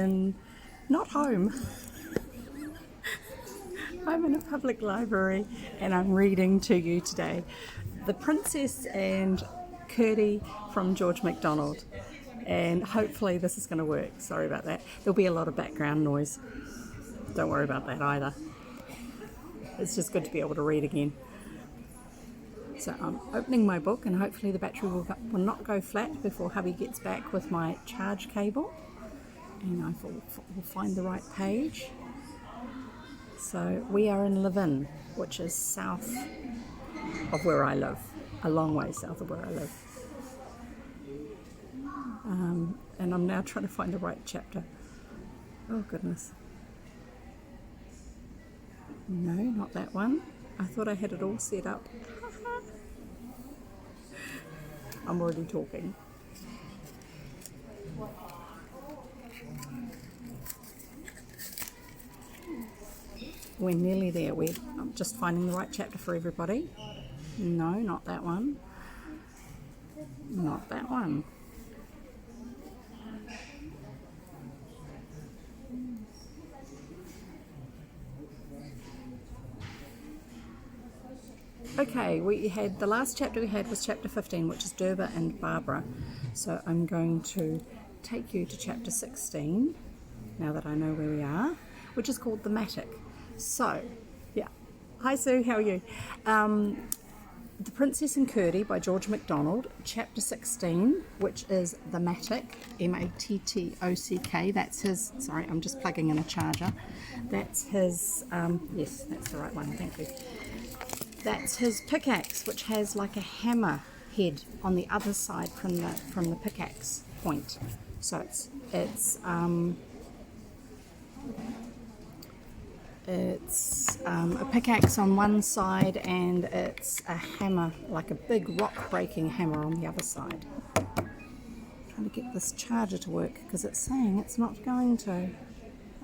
not home. I'm in a public library and I'm reading to you today The Princess and Curdie from George MacDonald. And hopefully this is going to work. Sorry about that. There'll be a lot of background noise. Don't worry about that either. It's just good to be able to read again. So I'm opening my book and hopefully the battery will not go flat before hubby gets back with my charge cable. And I will find the right page. So we are in Levin, which is south of where I live, a long way south of where I live. And I'm now trying to find the right chapter. Oh goodness. No, not that one. I thought I had it all set up. I'm already talking. We're nearly there. I'm just finding the right chapter for everybody. No, not that one. Not that one. Okay, the last chapter we had was chapter 15, which is Durba and Barbara. So I'm going to take you to chapter 16, now that I know where we are, which is called the Mattock. So, yeah. Hi Sue, how are you? The Princess and Curdie by George MacDonald, chapter 16, which is the Mattock, M-A-T-T-O-C-K. That's his, sorry, I'm just plugging in a charger. That's his, yes, that's the right one, thank you. That's his pickaxe, which has like a hammer head on the other side from the pickaxe point. So it's a pickaxe on one side and it's a hammer, like a big rock-breaking hammer on the other side. Trying to get this charger to work because it's saying it's not going to.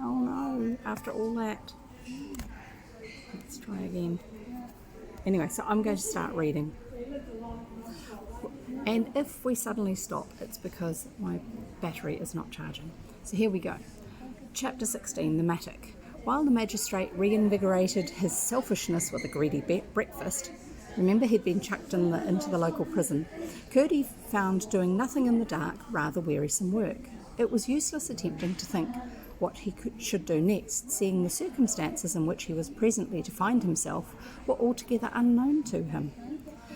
Oh no, after all that. Let's try again. Anyway, so I'm going to start reading. And if we suddenly stop, it's because my battery is not charging. So here we go. Chapter 16, the Mattock. While the magistrate reinvigorated his selfishness with a greedy breakfast, remember he'd been chucked into the local prison, Curdie found doing nothing in the dark rather wearisome work. It was useless attempting to think what he should do next, seeing the circumstances in which he was presently to find himself were altogether unknown to him.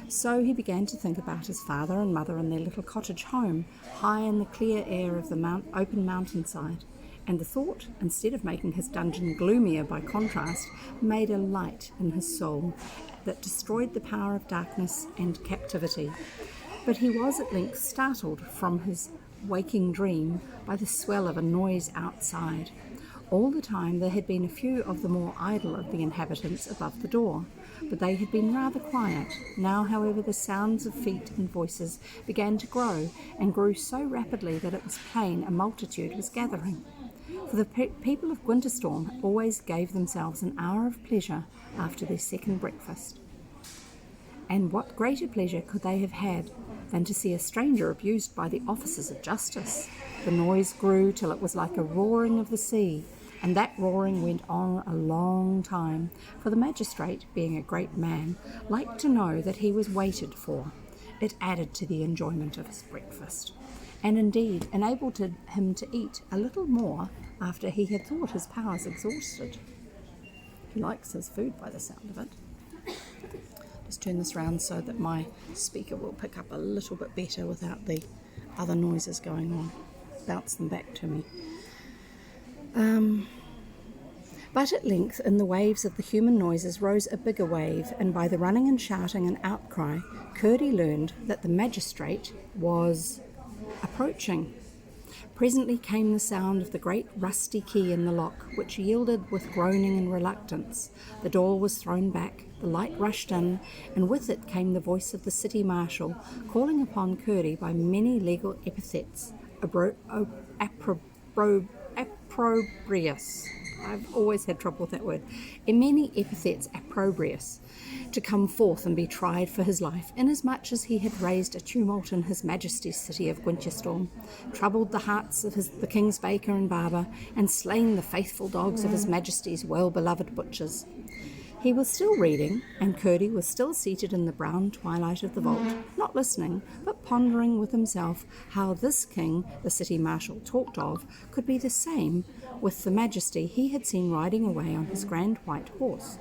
So he began to think about his father and mother and their little cottage home, high in the clear air of the open mountainside, and the thought, instead of making his dungeon gloomier by contrast, made a light in his soul that destroyed the power of darkness and captivity. But he was at length startled from his waking dream by the swell of a noise outside. All the time there had been a few of the more idle of the inhabitants above the door, but they had been rather quiet. Now, however, the sounds of feet and voices began to grow, and grew so rapidly that it was plain a multitude was gathering. For the people of Winterstorm always gave themselves an hour of pleasure after their second breakfast. And what greater pleasure could they have had than to see a stranger abused by the officers of justice? The noise grew till it was like a roaring of the sea, and that roaring went on a long time, for the magistrate, being a great man, liked to know that he was waited for. It added to the enjoyment of his breakfast, and indeed enabled him to eat a little more after he had thought his powers exhausted. He likes his food by the sound of it. Just turn this round so that my speaker will pick up a little bit better without the other noises going on. Bounce them back to me. But at length, in the waves of the human noises rose a bigger wave, and by the running and shouting and outcry, Curdie learned that the magistrate was approaching. Presently came the sound of the great rusty key in the lock, which yielded with groaning and reluctance. The door was thrown back, the light rushed in, and with it came the voice of the city marshal, calling upon Curdie by many legal epithets, opprobrious. I've always had trouble with that word. In many epithets opprobrious, to come forth and be tried for his life, inasmuch as he had raised a tumult in his Majesty's city of Winchester, troubled the hearts of the king's baker and barber, and slain the faithful dogs of his Majesty's well-beloved butchers. He was still reading, and Curdie was still seated in the brown twilight of the vault, not listening, but pondering with himself how this king, the city marshal talked of, could be the same with the Majesty he had seen riding away on his grand white horse,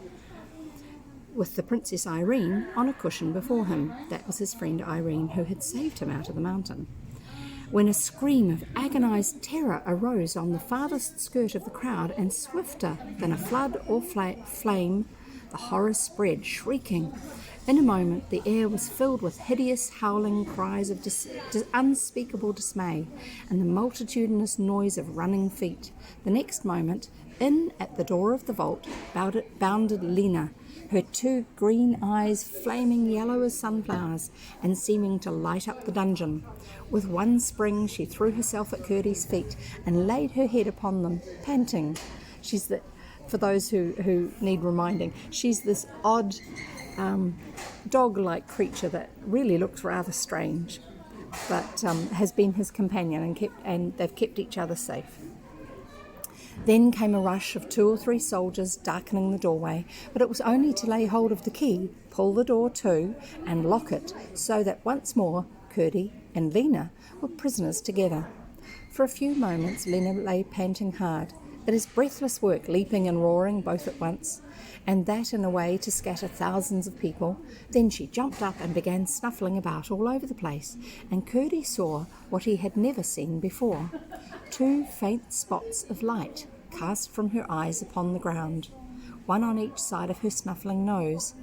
with the Princess Irene on a cushion before him. That was his friend Irene, who had saved him out of the mountain. When a scream of agonized terror arose on the farthest skirt of the crowd, and swifter than a flood or flame, the horror spread, shrieking. In a moment the air was filled with hideous howling cries of unspeakable dismay, and the multitudinous noise of running feet. The next moment, in at the door of the vault bounded Lena, her 2 green eyes flaming yellow as sunflowers, and seeming to light up the dungeon. With one spring she threw herself at Curdie's feet, and laid her head upon them, panting. For those who need reminding, she's this odd dog-like creature that really looks rather strange, but has been his companion, and they've kept each other safe. Then came a rush of 2 or 3 soldiers darkening the doorway, but it was only to lay hold of the key, pull the door to, and lock it, so that once more Curdie and Lena were prisoners together. For a few moments Lena lay panting hard. It is breathless work, leaping and roaring both at once, and that in a way to scatter thousands of people. Then she jumped up and began snuffling about all over the place, and Curdie saw what he had never seen before: 2 faint spots of light cast from her eyes upon the ground, one on each side of her snuffling nose.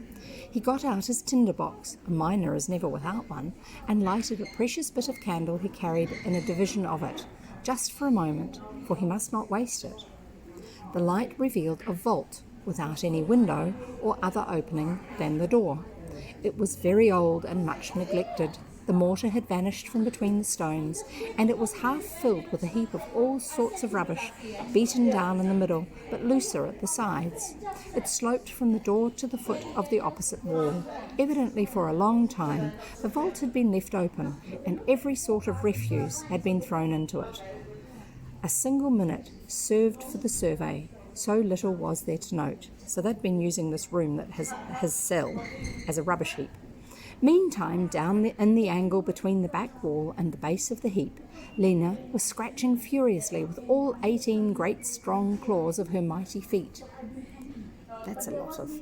He got out his tinderbox, a miner is never without one, and lighted a precious bit of candle he carried in a division of it, just for a moment, for he must not waste it. The light revealed a vault without any window or other opening than the door. It was very old and much neglected. The mortar had vanished from between the stones, and it was half filled with a heap of all sorts of rubbish, beaten down in the middle, but looser at the sides. It sloped from the door to the foot of the opposite wall. Evidently for a long time the vault had been left open, and every sort of refuse had been thrown into it. A single minute served for the survey, so little was there to note. So they'd been using this room, that his cell, as a rubbish heap. Meantime, down in the angle between the back wall and the base of the heap, Lena was scratching furiously with all 18 great strong claws of her mighty feet. That's a lot of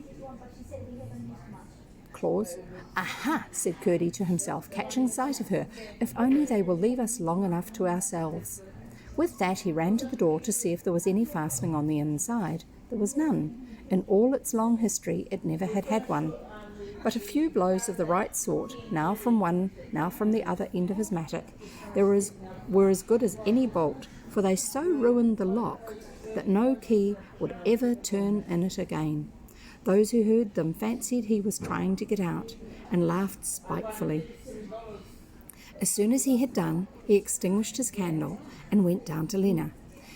claws. "Aha," said Curdie to himself, catching sight of her. "If only they will leave us long enough to ourselves." With that he ran to the door to see if there was any fastening on the inside. There was none. In all its long history it never had had one. But a few blows of the right sort, now from one, now from the other end of his mattock, were as good as any bolt, for they so ruined the lock that no key would ever turn in it again. Those who heard them fancied he was trying to get out, and laughed spitefully. As soon as he had done, he extinguished his candle and went down to Lena.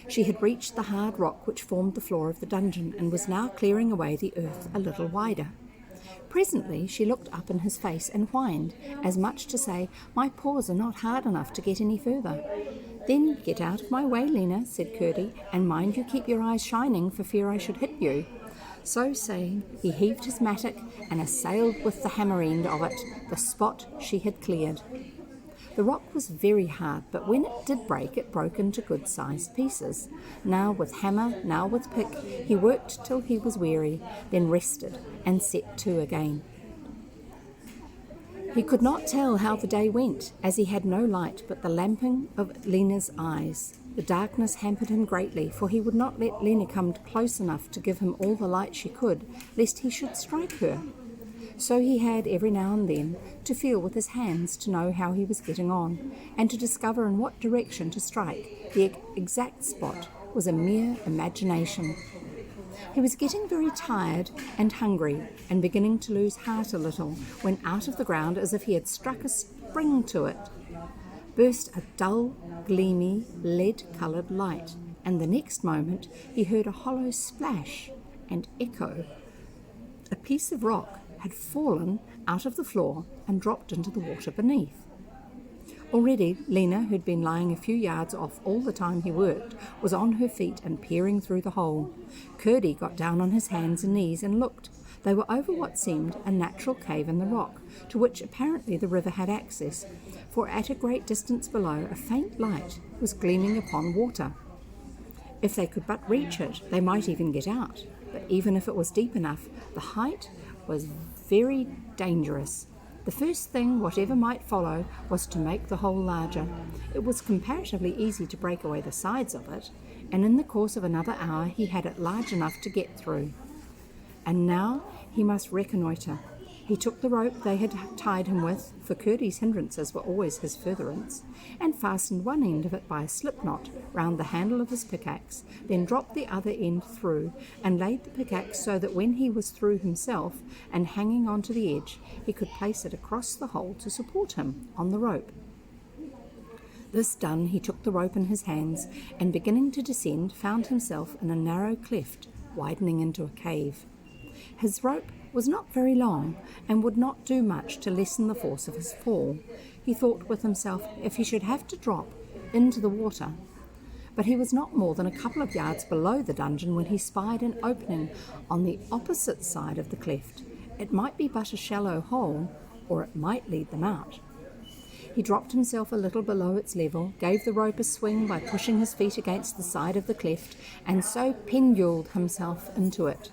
She had reached the hard rock which formed the floor of the dungeon, and was now clearing away the earth a little wider. Presently she looked up in his face and whined, as much to say, "My paws are not hard enough to get any further." "Then get out of my way, Lena," said Curdie, "and mind you keep your eyes shining for fear I should hit you." So saying, he heaved his mattock and assailed with the hammer end of it the spot she had cleared. The rock was very hard, but when it did break, it broke into good-sized pieces. Now with hammer, now with pick, he worked till he was weary, then rested and set to again. He could not tell how the day went, as he had no light but the lamping of Lena's eyes. The darkness hampered him greatly, for he would not let Lena come close enough to give him all the light she could, lest he should strike her. So he had every now and then to feel with his hands to know how he was getting on, and to discover in what direction to strike. The exact spot was a mere imagination. He was getting very tired and hungry, and beginning to lose heart a little, when out of the ground, as if he had struck a spring to it, burst a dull, gleamy, lead-coloured light. and the next moment he heard a hollow splash and echo. A piece of rock had fallen out of the floor and dropped into the water beneath. Already, Lena, who'd been lying a few yards off all the time he worked, was on her feet and peering through the hole. Curdie got down on his hands and knees and looked. They were over what seemed a natural cave in the rock, to which apparently the river had access, for at a great distance below a faint light was gleaming upon water. If they could but reach it, they might even get out, but even if it was deep enough, the height was very dangerous. The first thing, whatever might follow, was to make the hole larger. It was comparatively easy to break away the sides of it, and in the course of another hour he had it large enough to get through. And now he must reconnoitre. He took the rope they had tied him with, for Curdie's hindrances were always his furtherance, and fastened one end of it by a slip knot round the handle of his pickaxe, then dropped the other end through, and laid the pickaxe so that when he was through himself and hanging on to the edge, he could place it across the hole to support him on the rope. This done, he took the rope in his hands, and beginning to descend, found himself in a narrow cleft, widening into a cave. His rope was not very long, and would not do much to lessen the force of his fall. He thought with himself if he should have to drop into the water. But he was not more than a couple of yards below the dungeon when he spied an opening on the opposite side of the cleft. It might be but a shallow hole, or it might lead them out. He dropped himself a little below its level, gave the rope a swing by pushing his feet against the side of the cleft, and so penduled himself into it.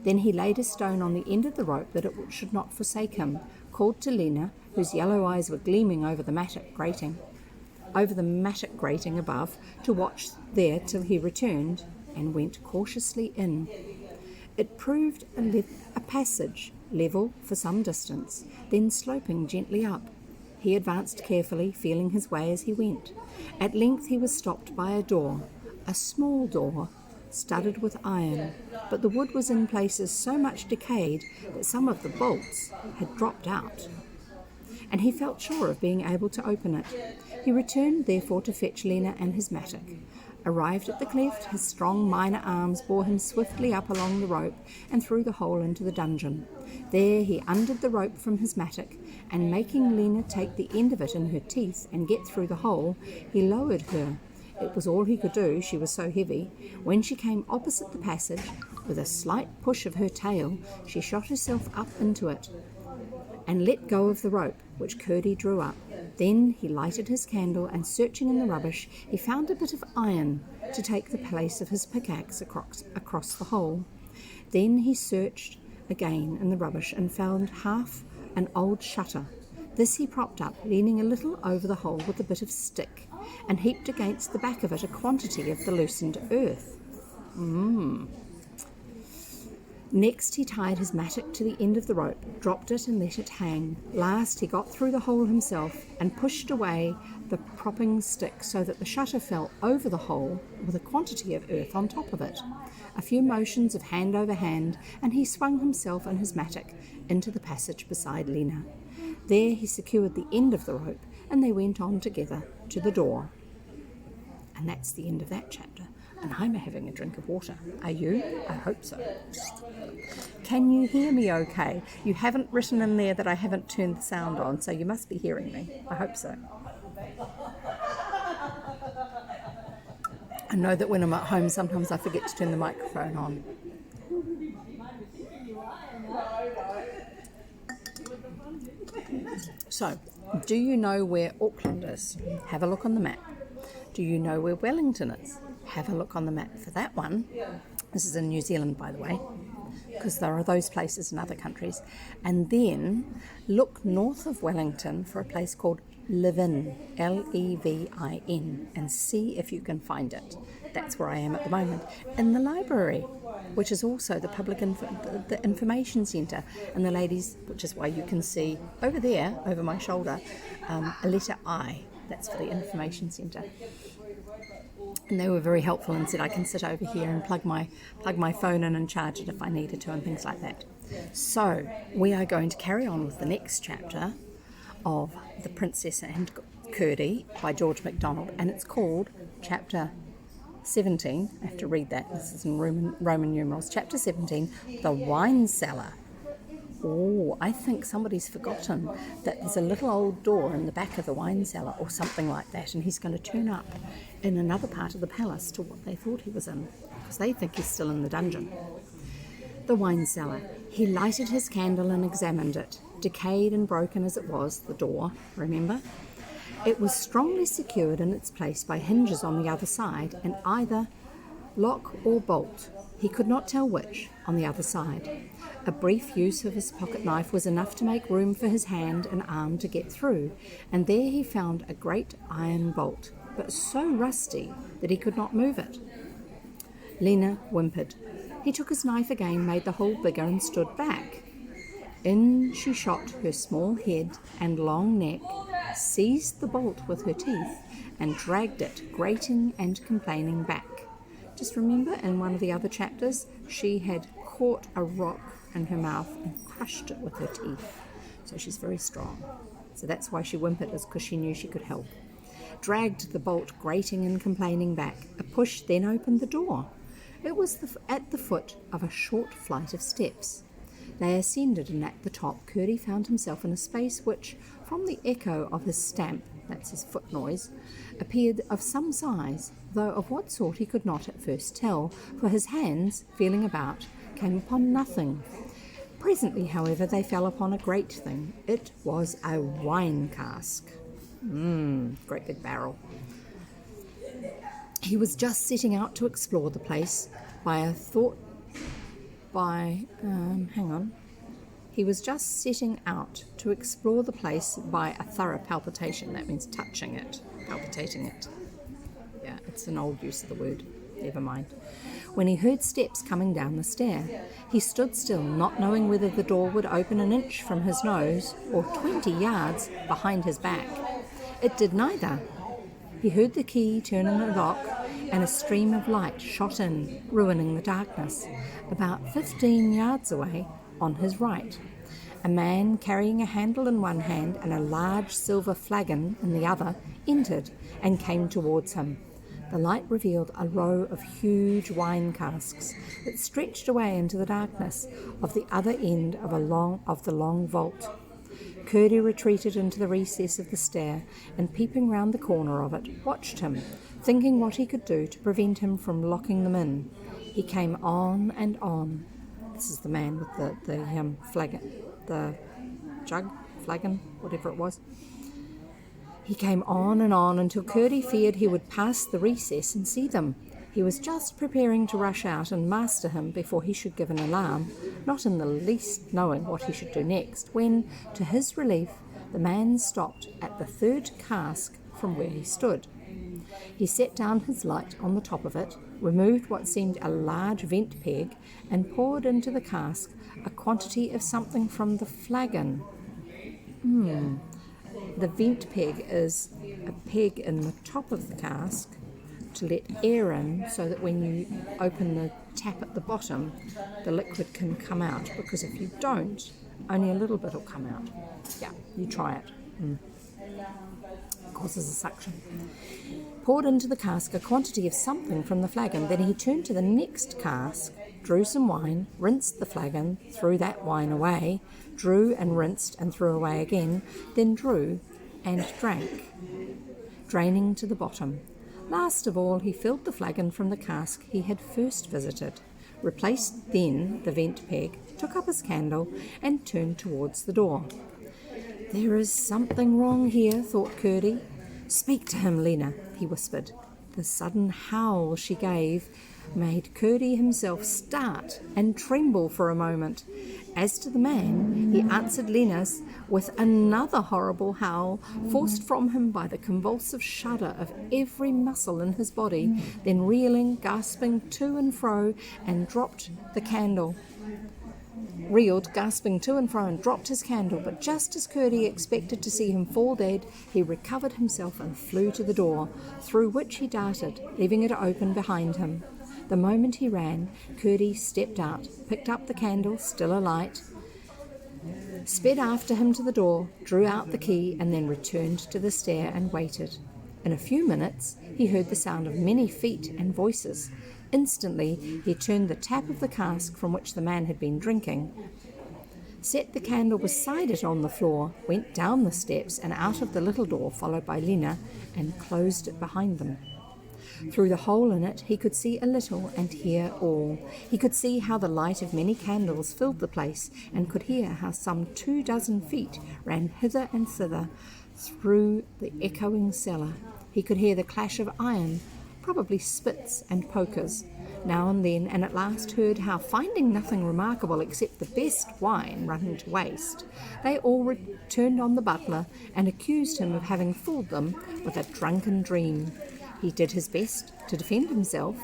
Then he laid a stone on the end of the rope that it should not forsake him, called to Lena, whose yellow eyes were gleaming over the mattock grating above, to watch there till he returned, and went cautiously in. It proved a passage, level for some distance, then sloping gently up. He advanced carefully, feeling his way as he went. At length he was stopped by a door, a small door, studded with iron, but the wood was in places so much decayed that some of the bolts had dropped out, and he felt sure of being able to open it. He returned therefore to fetch Lena and his mattock. Arrived at the cleft, his strong minor arms bore him swiftly up along the rope and through the hole into the dungeon. There he undid the rope from his mattock, and making Lena take the end of it in her teeth and get through the hole, he lowered her. It was all he could do, she was so heavy. When she came opposite the passage, with a slight push of her tail, she shot herself up into it and let go of the rope, which Curdie drew up. Then he lighted his candle, and searching in the rubbish, he found a bit of iron to take the place of his pickaxe across the hole. Then he searched again in the rubbish and found half an old shutter. This he propped up, leaning a little over the hole with a bit of stick, and heaped against the back of it a quantity of the loosened earth. Next he tied his mattock to the end of the rope, dropped it and let it hang. Last he got through the hole himself and pushed away the propping stick so that the shutter fell over the hole with a quantity of earth on top of it. A few motions of hand over hand, and he swung himself and his mattock into the passage beside Lena. There he secured the end of the rope, and they went on together to the door. And that's the end of that chapter. And I'm having a drink of water. Are you? I hope so. Can you hear me okay? You haven't written in there that I haven't turned the sound on, so you must be hearing me. I hope so. I know that when I'm at home, sometimes I forget to turn the microphone on. So, do you know where Auckland is? Have a look on the map. Do you know where Wellington is? Have a look on the map for that one. This is in New Zealand, by the way, because there are those places in other countries. And then look north of Wellington for a place called Levin, Levin, and see if you can find it. That's where I am at the moment, in the library, which is also the public the information centre. And the ladies, which is why you can see over there, over my shoulder, a letter I. That's for the information centre. And they were very helpful and said I can sit over here and plug my phone in and charge it if I needed to and things like that. So we are going to carry on with the next chapter of The Princess and Curdie by George MacDonald, and it's called chapter 17, I have to read that, this is in Roman numerals, chapter 17, the wine-cellar. Oh, I think somebody's forgotten that there's a little old door in the back of the wine-cellar or something like that, and he's going to turn up in another part of the palace to what they thought he was in, because they think he's still in the dungeon. The wine-cellar. He lighted his candle and examined it. Decayed and broken as it was, the door, remember? It was strongly secured in its place by hinges on the other side, and either lock or bolt, he could not tell which, on the other side. A brief use of his pocket knife was enough to make room for his hand and arm to get through, and there he found a great iron bolt, but so rusty that he could not move it. Lena whimpered. He took his knife again, made the hole bigger, and stood back. In she shot her small head and long neck, seized the bolt with her teeth, and dragged it, grating and complaining, back. Just remember, in one of the other chapters, she had caught a rock in her mouth and crushed it with her teeth. So she's very strong. So that's why she whimpered, is because she knew she could help. Dragged the bolt, grating and complaining, back. A push then opened the door. It was at the foot of a short flight of steps. They ascended, and at the top Curdie found himself in a space which, from the echo of his stamp, that's his foot noise, appeared of some size, though of what sort he could not at first tell, for his hands, feeling about, came upon nothing. Presently, however, they fell upon a great thing. It was a wine cask. Great big barrel. He was just setting out to explore the place He was just setting out to explore the place by a thorough palpitation. That means touching it, palpitating it. Yeah, it's an old use of the word. Never mind. When he heard steps coming down the stair, he stood still, not knowing whether the door would open an inch from his nose or 20 yards behind his back. It did neither. He heard the key turn in the lock, and a stream of light shot in, ruining the darkness. About 15 yards away, on his right, a man carrying a handle in one hand and a large silver flagon in the other entered and came towards him. The light revealed a row of huge wine casks that stretched away into the darkness of the other end of the long vault. Curdie retreated into the recess of the stair, and peeping round the corner of it, watched him, thinking what he could do to prevent him from locking them in. He came on and on. This is the man with the flagon, the jug, flagon, whatever it was. He came on and on until Curdie feared he would pass the recess and see them. He was just preparing to rush out and master him before he should give an alarm, not in the least knowing what he should do next, when, to his relief, the man stopped at the third cask from where he stood. He set down his light on the top of it, removed what seemed a large vent peg, and poured into the cask a quantity of something from the flagon. The vent peg is a peg in the top of the cask to let air in, so that when you open the tap at the bottom, the liquid can come out, because if you don't, only a little bit will come out. Yeah, you try it. Causes a suction. Poured into the cask a quantity of something from the flagon. Then he turned to the next cask, drew some wine, rinsed the flagon, threw that wine away, drew and rinsed and threw away again, then drew and drank, draining to the bottom. Last of all, he filled the flagon from the cask he had first visited, replaced then the vent peg, took up his candle, and turned towards the door. There is something wrong here, thought Curdie. Speak to him, Lena, he whispered. The sudden howl she gave made Curdie himself start and tremble for a moment. As to the man, he answered Lena's with another horrible howl, forced from him by the convulsive shudder of every muscle in his body, then reeling, gasping to and fro, and dropped the candle. Reeled, gasping to and fro, and dropped his candle, but just as Curdie expected to see him fall dead, he recovered himself and flew to the door, through which he darted, leaving it open behind him. The moment he ran, Curdie stepped out, picked up the candle, still alight, sped after him to the door, drew out the key, and then returned to the stair and waited. In a few minutes he heard the sound of many feet and voices. Instantly he turned the tap of the cask from which the man had been drinking, set the candle beside it on the floor, went down the steps and out of the little door, followed by Lena, and closed it behind them. Through the hole in it he could see a little and hear all. He could see how the light of many candles filled the place, and could hear how some 24 feet ran hither and thither through the echoing cellar. He could hear the clash of iron, probably spits and pokers, now and then, and at last heard how, finding nothing remarkable except the best wine running to waste, they all turned on the butler and accused him of having fooled them with a drunken dream. He did his best to defend himself,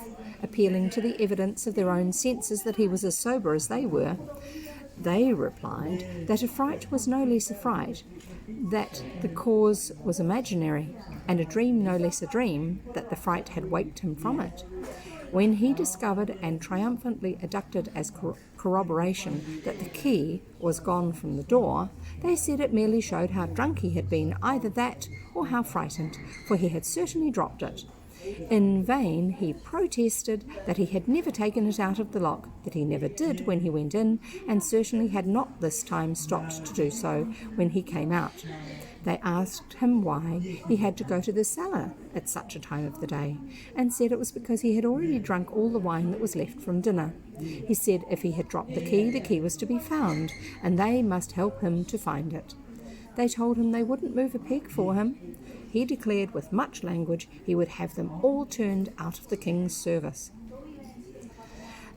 appealing to the evidence of their own senses that he was as sober as they were. They replied that a fright was no less a fright, that the cause was imaginary, and a dream no less a dream, that the fright had waked him from it. When he discovered and triumphantly adduced as corroboration that the key was gone from the door, they said it merely showed how drunk he had been, either that or how frightened, for he had certainly dropped it. In vain he protested that he had never taken it out of the lock, that he never did when he went in, and certainly had not this time stopped to do so when he came out. They asked him why he had to go to the cellar at such a time of the day, and said it was because he had already drunk all the wine that was left from dinner. He said if he had dropped the key was to be found, and they must help him to find it. They told him they wouldn't move a peg for him. He declared with much language he would have them all turned out of the king's service.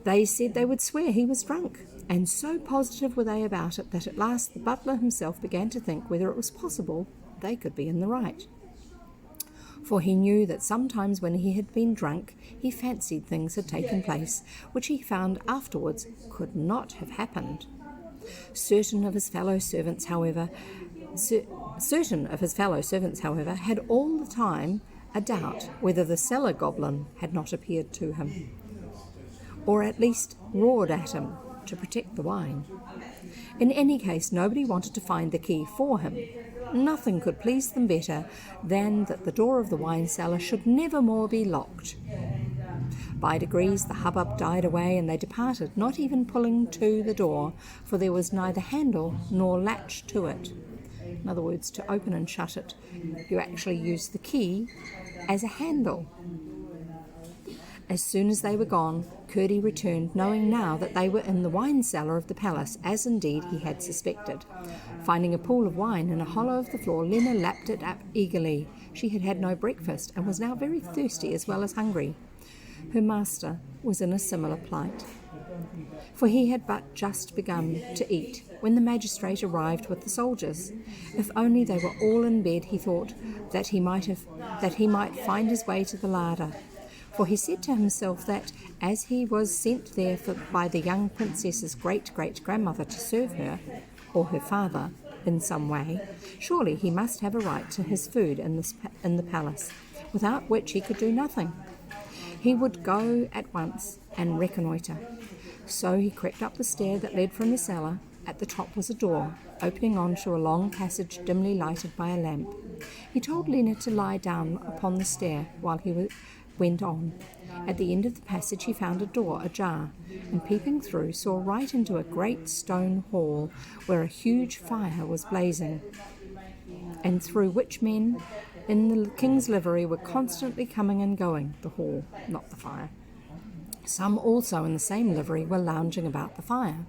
They said they would swear he was drunk, and so positive were they about it that at last the butler himself began to think whether it was possible they could be in the right. For he knew that sometimes when he had been drunk he fancied things had taken place which he found afterwards could not have happened. Certain of his fellow servants, however, had all the time a doubt whether the cellar goblin had not appeared to him, or at least roared at him to protect the wine. In any case, nobody wanted to find the key for him. Nothing could please them better than that the door of the wine-cellar should never more be locked. By degrees the hubbub died away, and they departed, not even pulling to the door, for there was neither handle nor latch to it. In other words, to open and shut it, you actually use the key as a handle. As soon as they were gone, Curdie returned, knowing now that they were in the wine-cellar of the palace, as indeed he had suspected. Finding a pool of wine in a hollow of the floor, Lena lapped it up eagerly. She had had no breakfast, and was now very thirsty as well as hungry. Her master was in a similar plight, for he had but just begun to eat when the magistrate arrived with the soldiers. If only they were all in bed, he thought that he might find his way to the larder. For he said to himself that, as he was sent there by the young princess's great-great-grandmother to serve her, or her father, in some way, surely he must have a right to his food in the palace, without which he could do nothing. He would go at once and reconnoitre. So he crept up the stair that led from the cellar. At the top was a door, opening on to a long passage dimly lighted by a lamp. He told Lena to lie down upon the stair while he went on. At the end of the passage he found a door ajar, and peeping through saw right into a great stone hall where a huge fire was blazing, and through which men in the king's livery were constantly coming and going. The hall, not the fire. Some also in the same livery were lounging about the fire.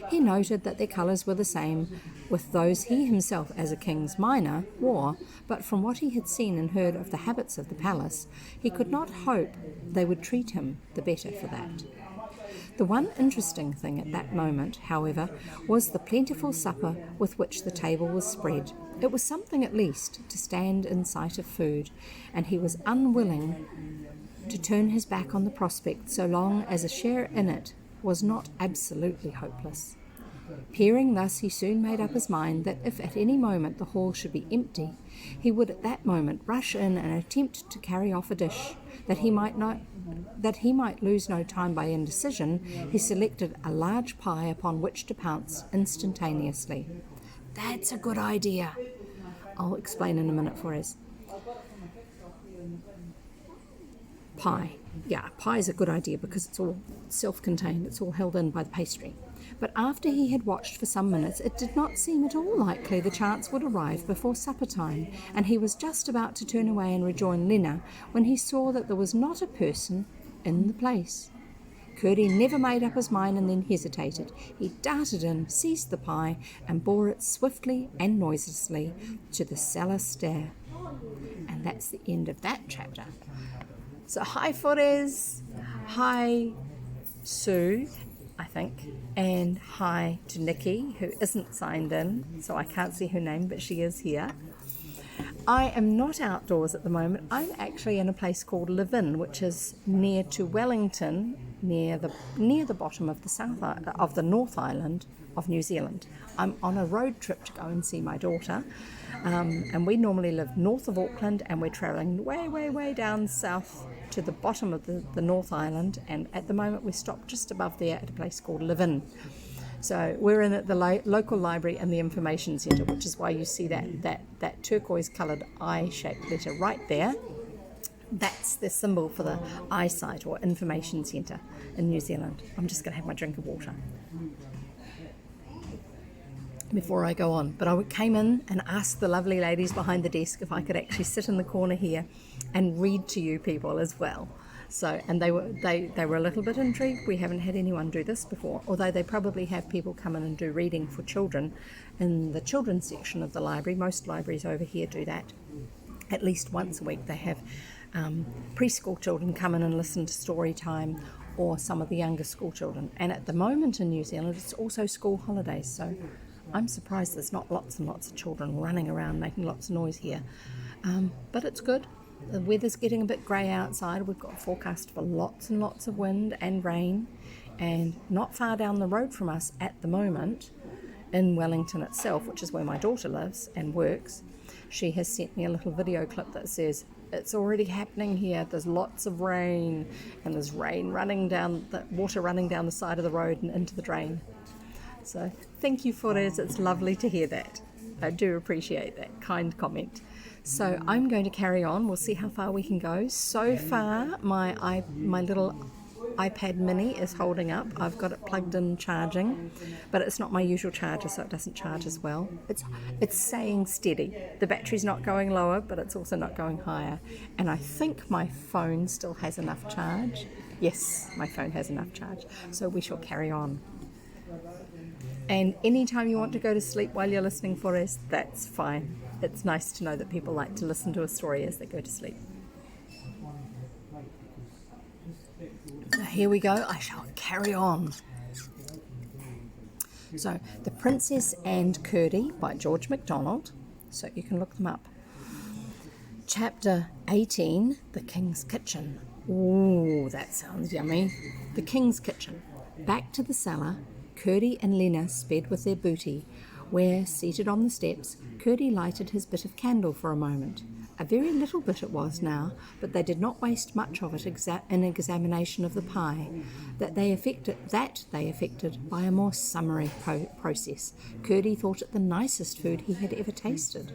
He noted that their colours were the same with those he himself, as a king's minor, wore, but from what he had seen and heard of the habits of the palace, he could not hope they would treat him the better for that. The one interesting thing at that moment, however, was the plentiful supper with which the table was spread. It was something at least to stand in sight of food, and he was unwilling to turn his back on the prospect so long as a share in it was not absolutely hopeless. Peering thus, he soon made up his mind that if at any moment the hall should be empty, he would at that moment rush in and attempt to carry off a dish. That he might lose no time by indecision, he selected a large pie upon which to pounce instantaneously. "That's a good idea. I'll explain in a minute for us. Pie. Yeah, pie is a good idea because it's all self-contained. It's all held in by the pastry. But after he had watched for some minutes, it did not seem at all likely the chance would arrive before supper time, and he was just about to turn away and rejoin Lena when he saw that there was not a person in the place. Curdie never made up his mind and then hesitated. He darted in, seized the pie, and bore it swiftly and noiselessly to the cellar stair. And that's the end of that chapter. So hi Fores, hi Sue, I think, and hi to Nikki, who isn't signed in, so I can't see her name, but she is here. I am not outdoors at the moment. I'm actually in a place called Levin, which is near to Wellington, near the bottom of the North Island of New Zealand. I'm on a road trip to go and see my daughter, and we normally live north of Auckland, and we're travelling way down south to the bottom of the North Island, and at the moment we're stopped just above there at a place called Levin. So we're in at the local library and the information centre, which is why you see that turquoise coloured I-shaped letter right there. That's the symbol for the eyesight or information centre in New Zealand. I'm just going to have my drink of water before I go on. But I came in and asked the lovely ladies behind the desk if I could actually sit in the corner here and read to you people as well. So, and they were a little bit intrigued. We haven't had anyone do this before, although they probably have people come in and do reading for children in the children's section of the library. Most libraries over here do that. At least once a week they have preschool children come in and listen to story time, or some of the younger school children. And at the moment in New Zealand it's also school holidays, so I'm surprised there's not lots and lots of children running around making lots of noise here. But it's good. The weather's getting a bit grey outside. We've got a forecast for lots and lots of wind and rain, and not far down the road from us at the moment, in Wellington itself, which is where my daughter lives and works, she has sent me a little video clip that says, it's already happening here, there's lots of rain, and there's rain running down, the water running down the side of the road and into the drain. So thank you for it, it's lovely to hear that. I do appreciate that kind comment. So I'm going to carry on. We'll see how far we can go. So far, my little iPad mini is holding up. I've got it plugged in charging, but it's not my usual charger, so it doesn't charge as well. It's staying steady. The battery's not going lower, but it's also not going higher. And I think my phone still has enough charge. Yes, my phone has enough charge. So we shall carry on. And anytime you want to go to sleep while you're listening for us, that's fine. It's nice to know that people like to listen to a story as they go to sleep. So here we go. I shall carry on. So, The Princess and Curdie by George MacDonald. So you can look them up. Chapter 18, The King's Kitchen. Ooh, that sounds yummy. The King's Kitchen. Back to the cellar, Curdie and Lena sped with their booty, where, seated on the steps, Curdie lighted his bit of candle for a moment. A very little bit it was now, but they did not waste much of it in examination of the pie, that they effected by a more summary process. Curdie thought it the nicest food he had ever tasted.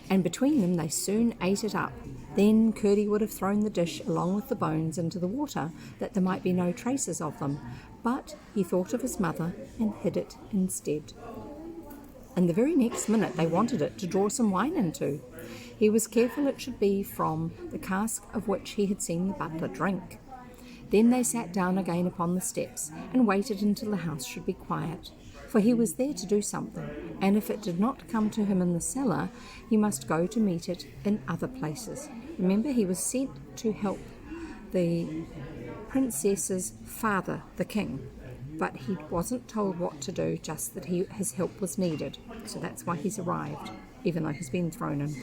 And between them they soon ate it up. Then Curdie would have thrown the dish along with the bones into the water, that there might be no traces of them, but he thought of his mother and hid it instead. And the very next minute they wanted it to draw some wine into. He was careful it should be from the cask of which he had seen the butler drink. Then they sat down again upon the steps and waited until the house should be quiet, for he was there to do something, and if it did not come to him in the cellar, he must go to meet it in other places. Remember, he was sent to help the princess's father, the king, but he wasn't told what to do, just that his help was needed. So that's why he's arrived, even though he's been thrown in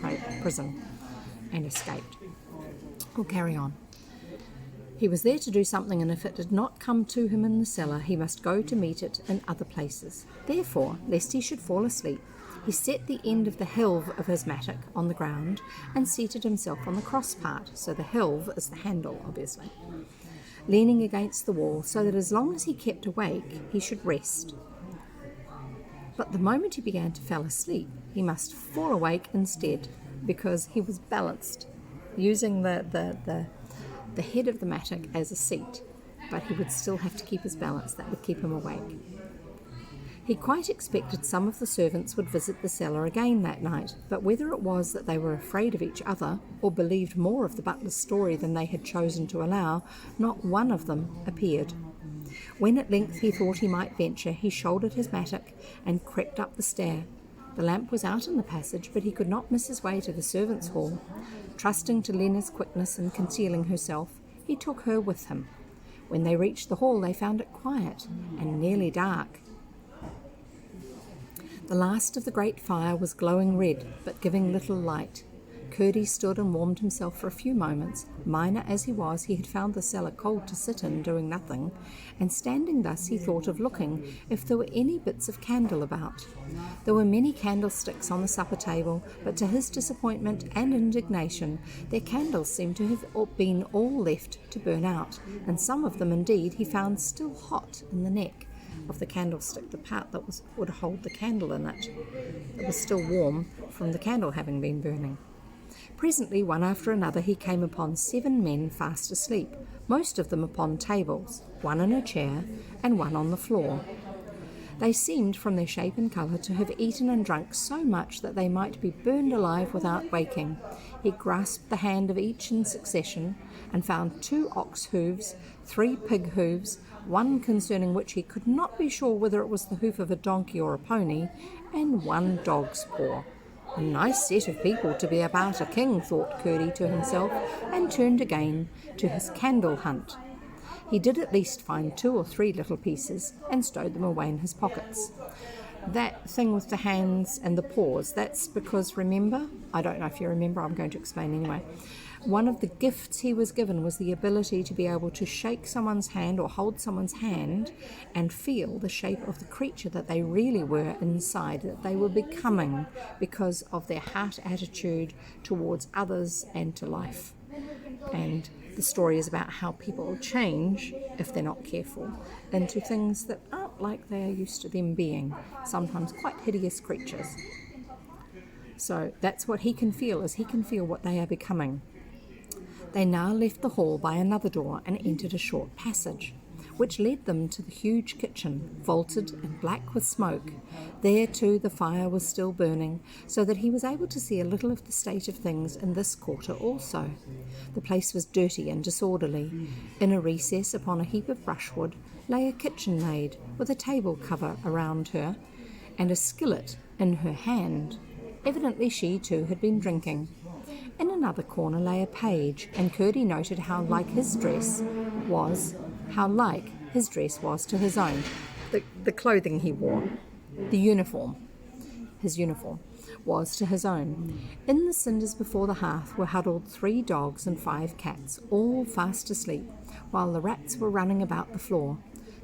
prison and escaped. We'll carry on. He was there to do something, and if it did not come to him in the cellar, he must go to meet it in other places. Therefore, lest he should fall asleep, he set the end of the helve of his mattock on the ground and seated himself on the cross part. So the helve is the handle, obviously, leaning against the wall, so that as long as he kept awake, he should rest. But the moment he began to fall asleep, he must fall awake instead, because he was balanced, using the the head of the mattock as a seat, but he would still have to keep his balance. That would keep him awake. He quite expected some of the servants would visit the cellar again that night, but whether it was that they were afraid of each other or believed more of the butler's story than they had chosen to allow, not one of them appeared. When at length he thought he might venture, he shouldered his mattock and crept up the stair. The lamp was out in the passage, but he could not miss his way to the servants' hall. Trusting to Lena's quickness in concealing herself, he took her with him. When they reached the hall, they found it quiet and nearly dark. The last of the great fire was glowing red, but giving little light. Curdie stood and warmed himself for a few moments. Miner as he was, he had found the cellar cold to sit in, doing nothing, and standing thus he thought of looking if there were any bits of candle about. There were many candlesticks on the supper table, but to his disappointment and indignation, their candles seemed to have been all left to burn out, and some of them indeed he found still hot in the neck of the candlestick, the part that would hold the candle in it. It was still warm from the candle having been burning. Presently, one after another, he came upon 7 men fast asleep, most of them upon tables, one in a chair and one on the floor. They seemed, from their shape and colour, to have eaten and drunk so much that they might be burned alive without waking. He grasped the hand of each in succession, and found 2 ox hooves, 3 pig hooves, one concerning which he could not be sure whether it was the hoof of a donkey or a pony, and 1 dog's paw. A nice set of people to be about a king, thought Curdie to himself, and turned again to his candle hunt. He did at least find 2 or 3 little pieces and stowed them away in his pockets. That thing with the hands and the paws, that's because, remember, I don't know if you remember, I'm going to explain anyway. One of the gifts he was given was the ability to be able to shake someone's hand or hold someone's hand and feel the shape of the creature that they really were inside, that they were becoming because of their heart attitude towards others and to life. And the story is about how people change, if they're not careful, into things that aren't like they are used to them being, sometimes quite hideous creatures. So that's what he can feel, is he can feel what they are becoming. They now left the hall by another door and entered a short passage, which led them to the huge kitchen, vaulted and black with smoke. There, too, the fire was still burning, so that he was able to see a little of the state of things in this quarter also. The place was dirty and disorderly. In a recess upon a heap of brushwood lay a kitchen maid with a table cover around her and a skillet in her hand. Evidently she, too, had been drinking. In another corner lay a page, and Curdie noted how like his dress was to his own. The clothing he wore, his uniform, was to his own. In the cinders before the hearth were huddled 3 dogs and 5 cats, all fast asleep, while the rats were running about the floor.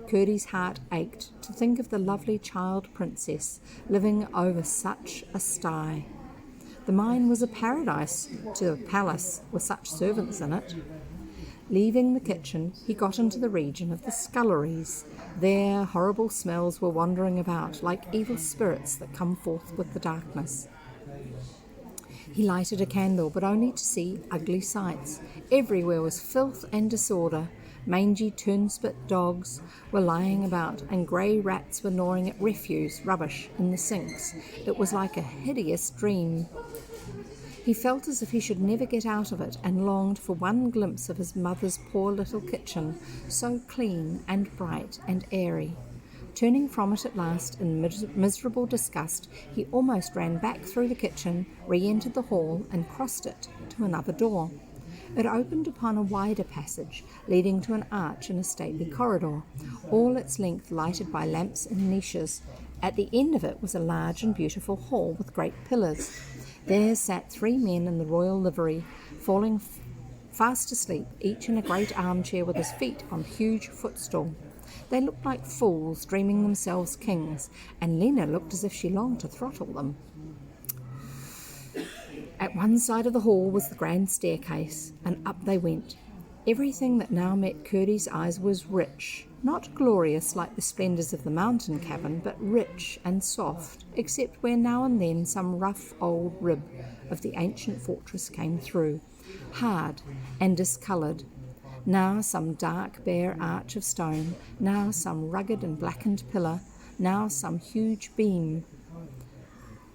Curdie's heart ached to think of the lovely child princess living over such a sty. The mine was a paradise to a palace with such servants in it. Leaving the kitchen, he got into the region of the sculleries. There horrible smells were wandering about, like evil spirits that come forth with the darkness. He lighted a candle, but only to see ugly sights. Everywhere was filth and disorder. Mangy turnspit dogs were lying about, and grey rats were gnawing at refuse, rubbish, in the sinks. It was like a hideous dream. He felt as if he should never get out of it, and longed for one glimpse of his mother's poor little kitchen, so clean and bright and airy. Turning from it at last in miserable disgust, he almost ran back through the kitchen, re-entered the hall, and crossed it to another door. It opened upon a wider passage, leading to an arch in a stately corridor, all its length lighted by lamps in niches. At the end of it was a large and beautiful hall with great pillars. There sat 3 men in the royal livery, falling fast asleep, each in a great armchair with his feet on a huge footstool. They looked like fools dreaming themselves kings, and Lena looked as if she longed to throttle them. At one side of the hall was the grand staircase, and up they went. Everything that now met Curdie's eyes was rich, not glorious like the splendours of the mountain cabin, but rich and soft, except where now and then some rough old rib of the ancient fortress came through, hard and discoloured. now some dark bare arch of stone, now some rugged and blackened pillar, now some huge beam,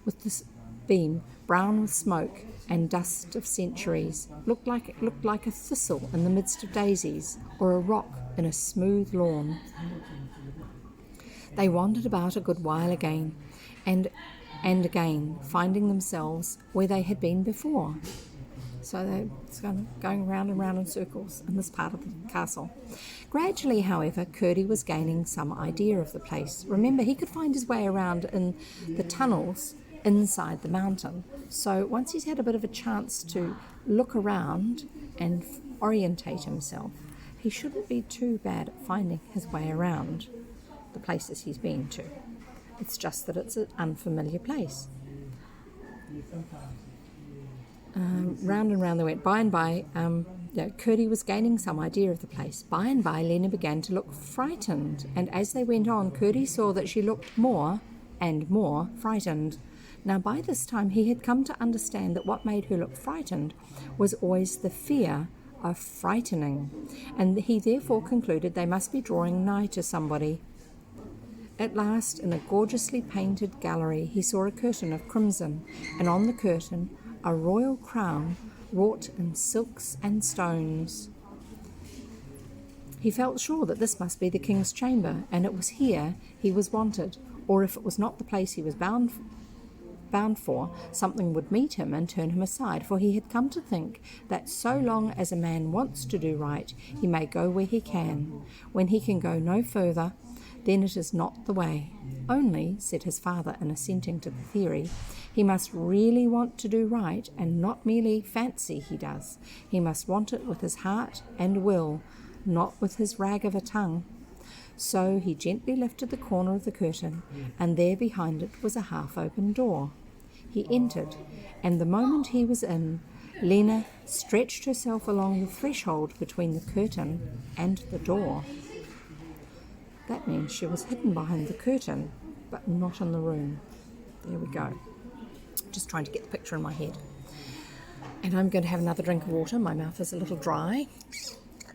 with this beam brown with smoke and dust of centuries, looked like a thistle in the midst of daisies, or a rock in a smooth lawn. They wandered about a good while again, and again, finding themselves where they had been before. So they're kind of going round and round in circles in this part of the castle. Gradually, however, Curdie was gaining some idea of the place. Remember, he could find his way around in the tunnels inside the mountain. So once he's had a bit of a chance to look around and orientate himself, he shouldn't be too bad at finding his way around the places he's been to. It's just that it's an unfamiliar place. Round and round they went. By and by, Curdie was gaining some idea of the place. By and by, Lena began to look frightened, and as they went on, Curdie saw that she looked more and more frightened. Now, by this time, he had come to understand that what made her look frightened was always the fear of frightening, and he therefore concluded they must be drawing nigh to somebody. At last, in a gorgeously painted gallery, he saw a curtain of crimson, and on the curtain a royal crown wrought in silks and stones. He felt sure that this must be the king's chamber, and it was here he was wanted, or if it was not the place he was bound for, something would meet him and turn him aside, for he had come to think that so long as a man wants to do right, he may go where he can. When he can go no further, then it is not the way. Only, said his father in assenting to the theory, he must really want to do right, and not merely fancy he does. He must want it with his heart and will, not with his rag of a tongue. So he gently lifted the corner of the curtain, and there behind it was a half-open door. He entered, and the moment he was in, Lena stretched herself along the threshold between the curtain and the door. That means she was hidden behind the curtain, but not in the room. There we go. Just trying to get the picture in my head. And I'm going to have another drink of water. My mouth is a little dry.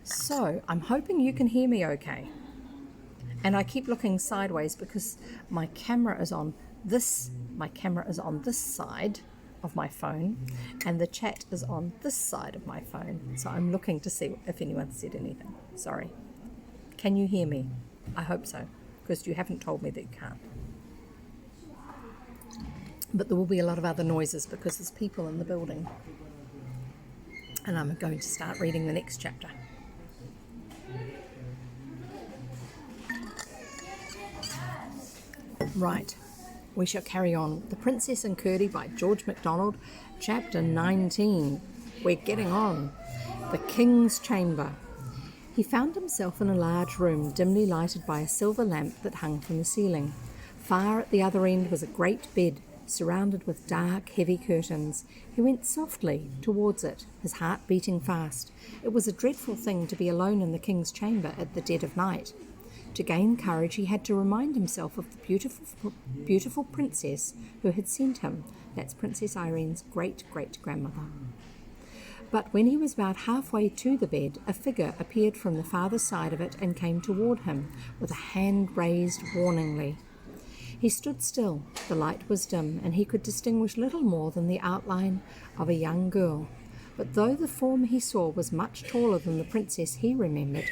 So I'm hoping you can hear me okay. And I keep looking sideways because my camera is on this side of my phone, and the chat is on this side of my phone. So I'm looking to see if anyone said anything. Sorry. Can you hear me? I hope so, because you haven't told me that you can't. But there will be a lot of other noises because there's people in the building. And I'm going to start reading the next chapter. Right, we shall carry on. The Princess and Curdie by George MacDonald, chapter 19. We're getting on. The King's Chamber. He found himself in a large room, dimly lighted by a silver lamp that hung from the ceiling. Far at the other end was a great bed, surrounded with dark, heavy curtains. He went softly towards it, his heart beating fast. It was a dreadful thing to be alone in the king's chamber at the dead of night. To gain courage, he had to remind himself of the beautiful princess who had sent him. That's Princess Irene's great-great-grandmother. But when he was about halfway to the bed, a figure appeared from the farther side of it and came toward him, with a hand raised warningly. He stood still. The light was dim, and he could distinguish little more than the outline of a young girl. But though the form he saw was much taller than the princess he remembered,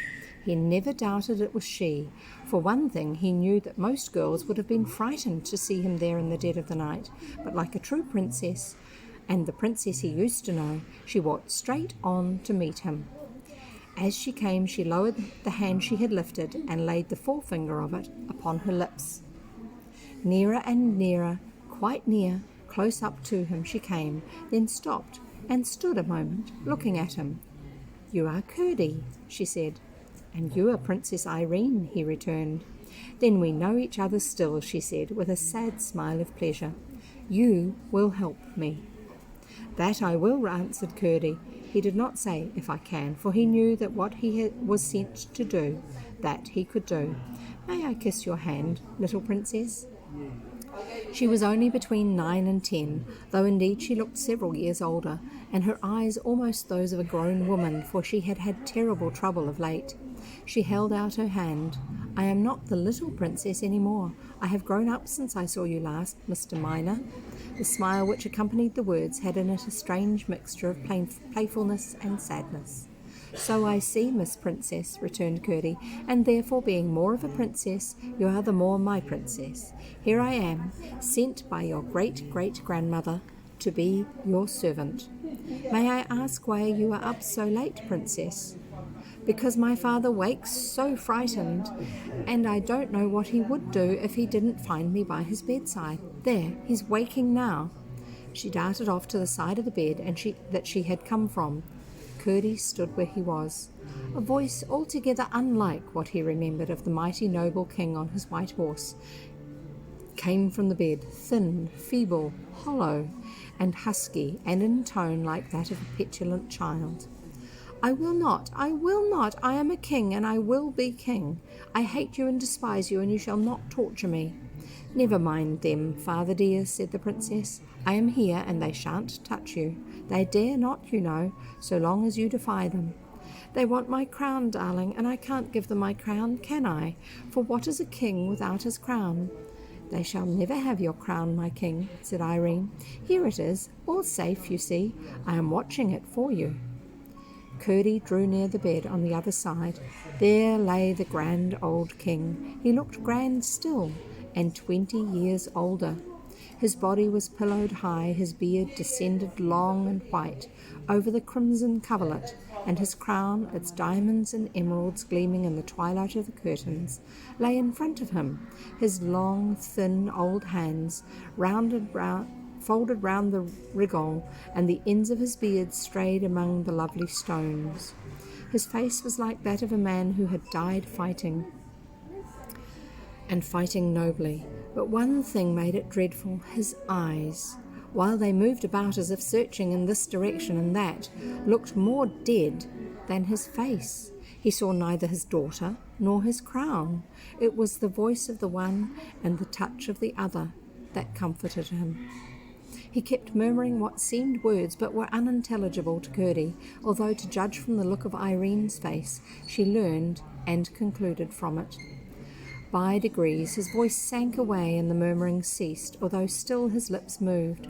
he never doubted it was she. For one thing, he knew that most girls would have been frightened to see him there in the dead of the night, but like a true princess, and the princess he used to know, she walked straight on to meet him. As she came, she lowered the hand she had lifted and laid the forefinger of it upon her lips. Nearer and nearer, quite near, close up to him she came, then stopped and stood a moment, looking at him. "You are Curdie," she said. "And you are Princess Irene," he returned. "Then we know each other still," she said, with a sad smile of pleasure. "You will help me." "That I will," answered Curdie. He did not say, "if I can," for he knew that what he was sent to do, that he could do. "May I kiss your hand, little princess?" She was only between 9 and 10, though indeed she looked several years older, and her eyes almost those of a grown woman, for she had had terrible trouble of late. She held out her hand. "I am not the little princess any more. I have grown up since I saw you last, Mr. Miner." The smile which accompanied the words had in it a strange mixture of playfulness and sadness. "So I see, Miss Princess," returned Curdie, "and therefore being more of a princess, you are the more my princess. Here I am, sent by your great-great-grandmother to be your servant. May I ask why you are up so late, Princess?" "Because my father wakes so frightened, and I don't know what he would do if he didn't find me by his bedside. There, he's waking now." She darted off to the side of the bed that she had come from. Curdie stood where he was. A voice altogether unlike what he remembered of the mighty noble king on his white horse came from the bed, thin, feeble, hollow, and husky, and in tone like that of a petulant child. I will not, I am a king, and I will be king. I hate you and despise you, and you shall not torture me." "Never mind them, father dear," said the princess. "I am here, and they shan't touch you. They dare not, you know, so long as you defy them. They want my crown, darling, and I can't give them my crown, can I? For what is a king without his crown?" "They shall never have your crown, my king," said Irene. "Here it is, all safe, you see. I am watching it for you." Curdie drew near the bed on the other side. There lay the grand old king. He looked grand still, and 20 years older. His body was pillowed high, his beard descended long and white over the crimson coverlet, and his crown, its diamonds and emeralds gleaming in the twilight of the curtains, lay in front of him, his long, thin old hands folded round the rigol, and the ends of his beard strayed among the lovely stones. His face was like that of a man who had died fighting, and fighting nobly. But one thing made it dreadful: his eyes, while they moved about as if searching in this direction and that, looked more dead than his face. He saw neither his daughter nor his crown. It was the voice of the one and the touch of the other that comforted him. He kept murmuring what seemed words but were unintelligible to Curdie, although to judge from the look of Irene's face, she learned and concluded from it. By degrees his voice sank away and the murmuring ceased, although still his lips moved.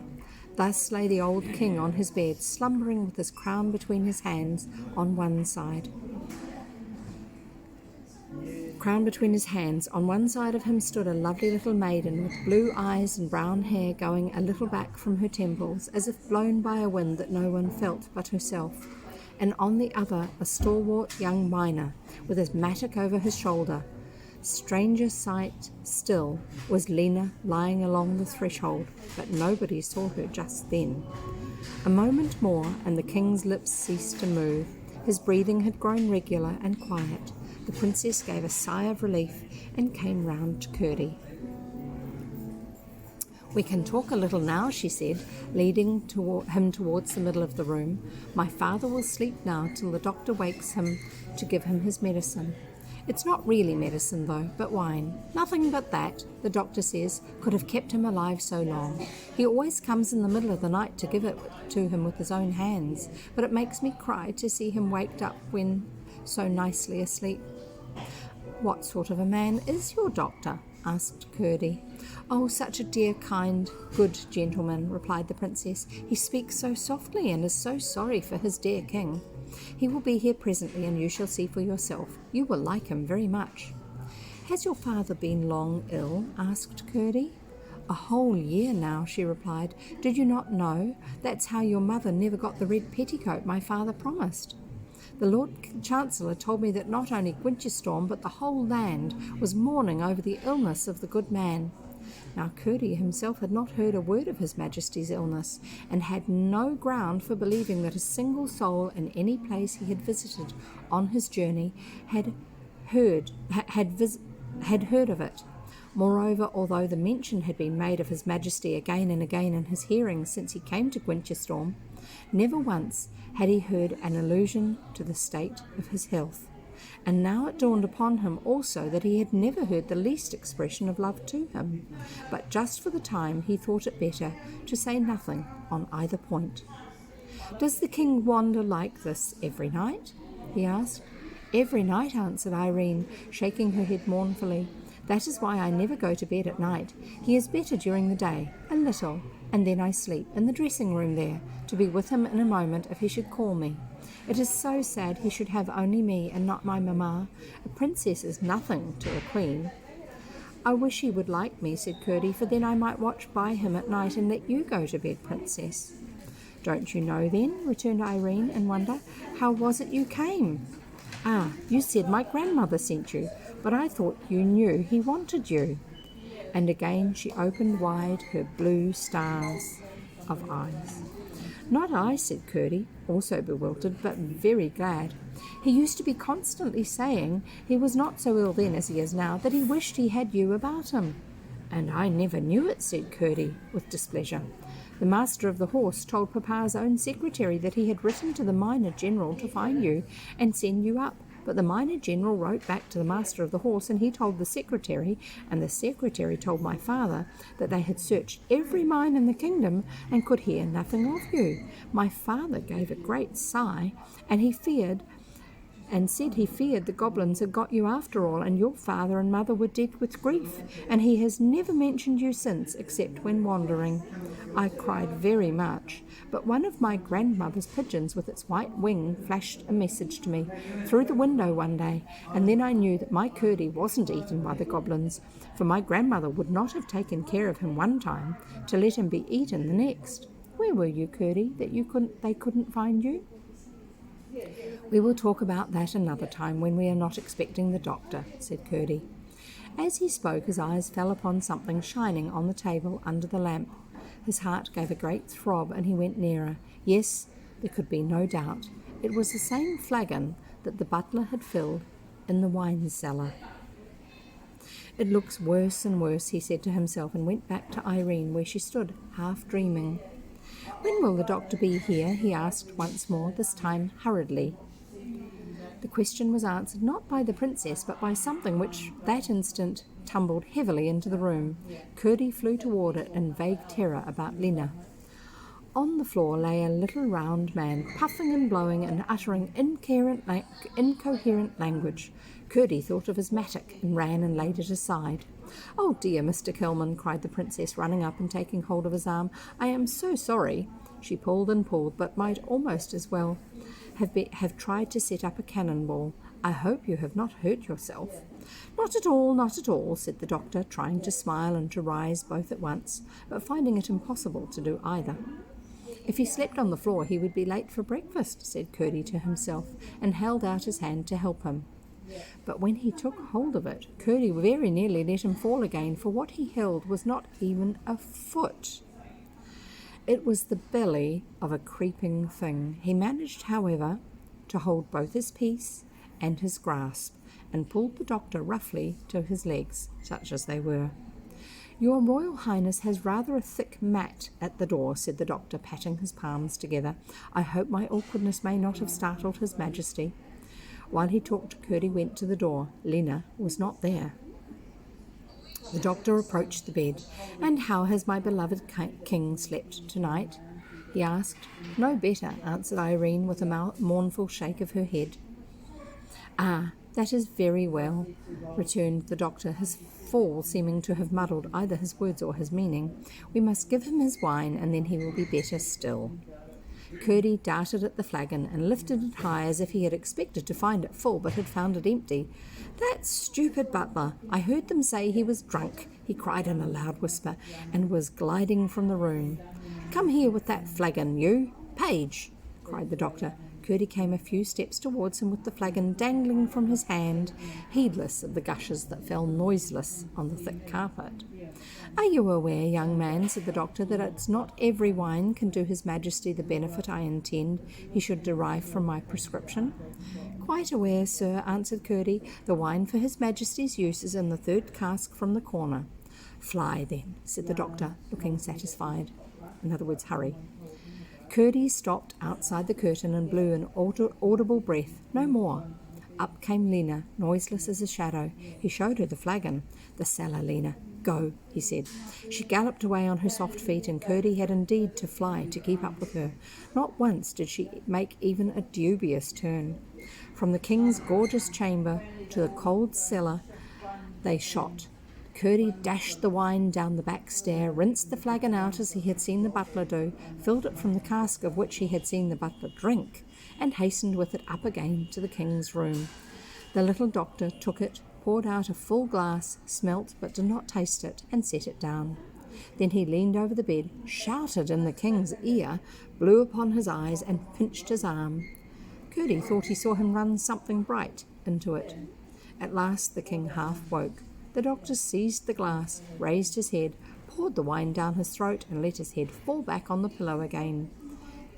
Thus lay the old king on his bed, slumbering with his crown between his hands on one side. On one side of him stood a lovely little maiden with blue eyes and brown hair going a little back from her temples, as if blown by a wind that no one felt but herself. And on the other a stalwart young miner with his mattock over his shoulder. Stranger sight still was Lena lying along the threshold, but nobody saw her just then. A moment more, and the king's lips ceased to move. His breathing had grown regular and quiet. The princess gave a sigh of relief and came round to Curdie. "We can talk a little now," she said, leading him towards the middle of the room. "My father will sleep now till the doctor wakes him to give him his medicine. It's not really medicine, though, but wine. Nothing but that, the doctor says, could have kept him alive so long. He always comes in the middle of the night to give it to him with his own hands, but it makes me cry to see him waked up when so nicely asleep." "What sort of a man is your doctor?" asked Curdie. "Oh, such a dear, kind, good gentleman," replied the princess. "He speaks so softly and is so sorry for his dear king. He will be here presently, and you shall see for yourself. You will like him very much." "Has your father been long ill?" asked Curdie. "A whole year now," she replied. "Did you not know? That's how your mother never got the red petticoat my father promised. The Lord Chancellor told me that not only Gwynchestorm but the whole land was mourning over the illness of the good man." Now Curdie himself had not heard a word of His Majesty's illness, and had no ground for believing that a single soul in any place he had visited on his journey had heard of it. Moreover, although the mention had been made of His Majesty again and again in his hearing since he came to Gwynchestorm, never once had he heard an allusion to the state of his health. And now it dawned upon him also that he had never heard the least expression of love to him, but just for the time he thought it better to say nothing on either point. "Does the king wander like this every night?" he asked. "Every night," answered Irene, shaking her head mournfully. "That is why I never go to bed at night. He is better during the day, a little, and then I sleep in the dressing room there, to be with him in a moment if he should call me. It is so sad he should have only me and not my mamma. A princess is nothing to a queen." "I wish he would like me," said Curdie, "for then I might watch by him at night and let you go to bed, Princess." "Don't you know then?" returned Irene in wonder. "How was it you came?" "Ah, you said my grandmother sent you, but I thought you knew he wanted you." And again she opened wide her blue stars of eyes. "Not I," said Curdie, also bewildered, but very glad. "He used to be constantly saying he was not so ill then as he is now, that he wished he had you about him." "And I never knew it," said Curdie, with displeasure. "The master of the horse told papa's own secretary that he had written to the miner-general to find you and send you up, but the miner-general wrote back to the master of the horse, and he told the secretary, and the secretary told my father, that they had searched every mine in the kingdom and could hear nothing of you. My father gave a great sigh, and said he feared the goblins had got you after all, and your father and mother were dead with grief, and he has never mentioned you since, except when wandering. I cried very much, but one of my grandmother's pigeons with its white wing flashed a message to me through the window one day, and then I knew that my Curdie wasn't eaten by the goblins, for my grandmother would not have taken care of him one time to let him be eaten the next. Where were you, Curdie, that they couldn't find you?" "We will talk about that another time when we are not expecting the doctor," said Curdie. As he spoke, his eyes fell upon something shining on the table under the lamp. His heart gave a great throb, and he went nearer. Yes, there could be no doubt. It was the same flagon that the butler had filled in the wine-cellar. "It looks worse and worse," he said to himself, and went back to Irene, where she stood, half dreaming. "When will the doctor be here?" he asked once more, this time hurriedly. The question was answered not by the princess, but by something which that instant tumbled heavily into the room. Curdie flew toward it in vague terror about Lena. On the floor lay a little round man, puffing and blowing and uttering incoherent language. Curdie thought of his mattock and ran and laid it aside. "Oh dear, Mr. Kelman," cried the princess, running up and taking hold of his arm. "I am so sorry." She pulled and pulled, but might almost as well have tried to set up a cannonball. "I hope you have not hurt yourself." Not at all," said the doctor, trying to smile and to rise both at once, but finding it impossible to do either. "If he slept on the floor he would be late for breakfast," said Curdie to himself, and held out his hand to help him. But when he took hold of it, Curdie very nearly let him fall again, for what he held was not even a foot. It was the belly of a creeping thing. He managed, however, to hold both his peace and his grasp, and pulled the doctor roughly to his legs, such as they were. "Your Royal Highness has rather a thick mat at the door," said the doctor, patting his palms together. "I hope my awkwardness may not have startled His Majesty." While he talked, Curdie went to the door. Lena was not there. The doctor approached the bed. "And how has my beloved king slept tonight?" he asked. "No better," answered Irene, with a mournful shake of her head. "Ah, that is very well," returned the doctor, his fall seeming to have muddled either his words or his meaning. "We must give him his wine, and then he will be better still." Curdie darted at the flagon and lifted it high as if he had expected to find it full but had found it empty. "That stupid butler! I heard them say he was drunk," he cried in a loud whisper, and was gliding from the room. "Come here with that flagon, you! Page!" cried the doctor. Curdie came a few steps towards him with the flagon dangling from his hand, heedless of the gushes that fell noiseless on the thick carpet. "Are you aware, young man," said the doctor, "that it's not every wine can do His Majesty the benefit I intend he should derive from my prescription?" "Quite aware, sir," answered Curdie. "The wine for His Majesty's use is in the third cask from the corner." "Fly, then," said the doctor, looking satisfied. In other words, hurry. Curdie stopped outside the curtain and blew an audible breath. No more. Up came Lena, noiseless as a shadow. He showed her the flagon. "The cellar, Lena. Go," he said. She galloped away on her soft feet, and Curdie had indeed to fly to keep up with her. Not once did she make even a dubious turn. From the king's gorgeous chamber to the cold cellar they shot. Curdie dashed the wine down the back stair, rinsed the flagon out as he had seen the butler do, filled it from the cask of which he had seen the butler drink, and hastened with it up again to the king's room. The little doctor took it, poured out a full glass, smelt but did not taste it, and set it down. Then he leaned over the bed, shouted in the king's ear, blew upon his eyes, and pinched his arm. Curdie thought he saw him run something bright into it. At last the king half woke. The doctor seized the glass, raised his head, poured the wine down his throat, and let his head fall back on the pillow again.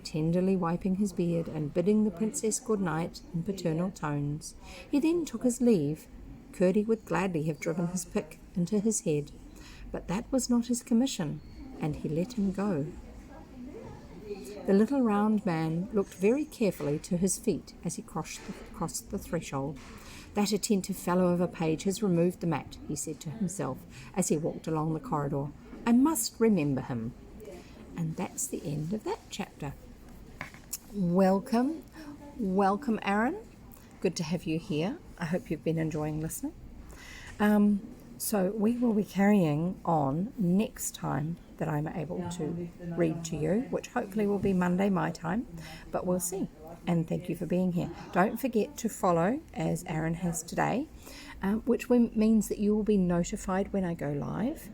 Tenderly wiping his beard and bidding the princess good night in paternal tones, he then took his leave. Curdie would gladly have driven his pick into his head, but that was not his commission, and he let him go. The little round man looked very carefully to his feet as he crossed the threshold. "That attentive fellow of a page has removed the mat," he said to himself as he walked along the corridor. "I must remember him." And that's the end of that chapter. Welcome, Aaron. Good to have you here. I hope you've been enjoying listening. So we will be carrying on next time that I'm able to read to you, which hopefully will be Monday my time, but we'll see. And thank you for being here. Don't forget to follow, as Aaron has today, which means that you will be notified when I go live.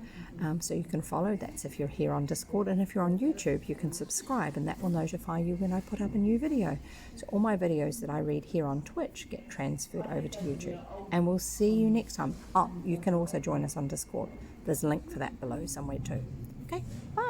So you can follow. That's if you're here on Discord, and if you're on YouTube, you can subscribe, and that will notify you when I put up a new video. So all my videos that I read here on Twitch get transferred over to YouTube. And we'll see you next time. Oh, you can also join us on Discord. There's a link for that below somewhere too. Okay, bye.